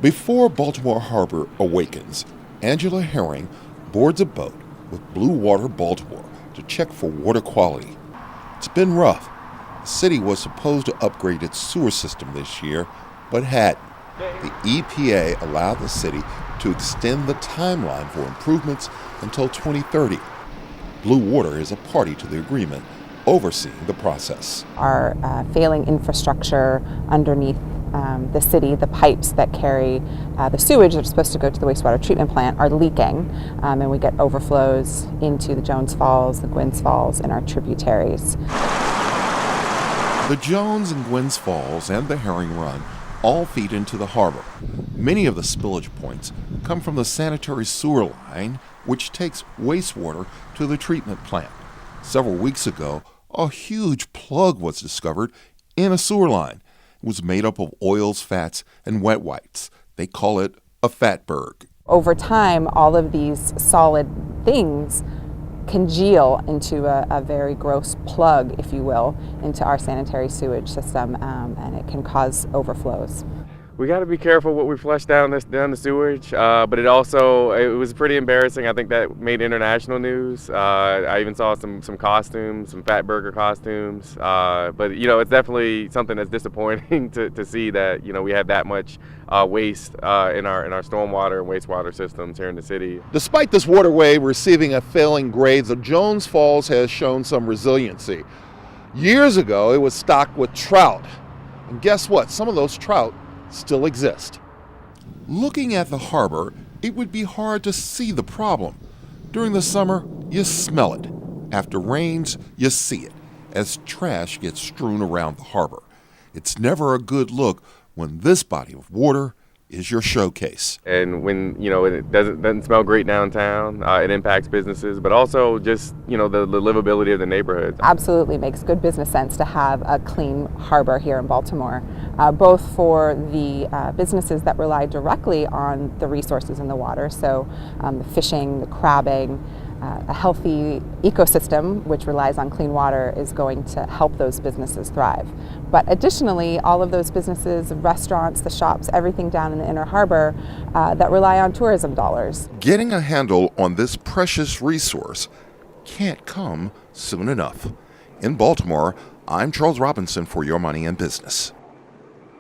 Before Baltimore Harbor awakens, Angela Herring boards a boat with Blue Water Baltimore to check for water quality. It's been rough. The city was supposed to upgrade its sewer system this year, but hadn't. The EPA allowed the city to extend the timeline for improvements until 2030. Blue Water is a party to the agreement, overseeing the process. Our failing infrastructure underneath the city, the pipes that carry the sewage that are supposed to go to the wastewater treatment plant are leaking, and we get overflows into the Jones Falls, the Gwynns Falls, and our tributaries. The Jones and Gwynns Falls and the Herring Run all feed into the harbor. Many of the spillage points come from the sanitary sewer line, which takes wastewater to the treatment plant. Several weeks ago, a huge plug was discovered in a sewer line. It was made up of oils, fats, and wet whites. They call it a fatberg. Over time, all of these solid things congeal into a very gross plug, if you will, into our sanitary sewage system, and it can cause overflows. We got to be careful what we flush down the sewage, but it was pretty embarrassing. I think that made international news. I even saw some costumes, some Fatburger costumes, but it's definitely something that's disappointing to see that we have that much waste in our stormwater and wastewater systems here in the city. Despite this waterway receiving a failing grade, the Jones Falls has shown some resiliency. Years ago, it was stocked with trout, and guess what? Some of those trout still exist. Looking at the harbor, it would be hard to see the problem. During the summer, you smell it. After rains, you see it as trash gets strewn around the harbor. It's never a good look when this body of water is your showcase. And when it doesn't smell great downtown, it impacts businesses, but also just the livability of the neighborhoods. Absolutely makes good business sense to have a clean harbor here in Baltimore, both for the businesses that rely directly on the resources in the water, so the fishing, the crabbing. A healthy ecosystem which relies on clean water is going to help those businesses thrive. But additionally, all of those businesses, restaurants, the shops, everything down in the inner harbor that rely on tourism dollars. Getting a handle on this precious resource can't come soon enough. In Baltimore, I'm Charles Robinson for Your Money and Business.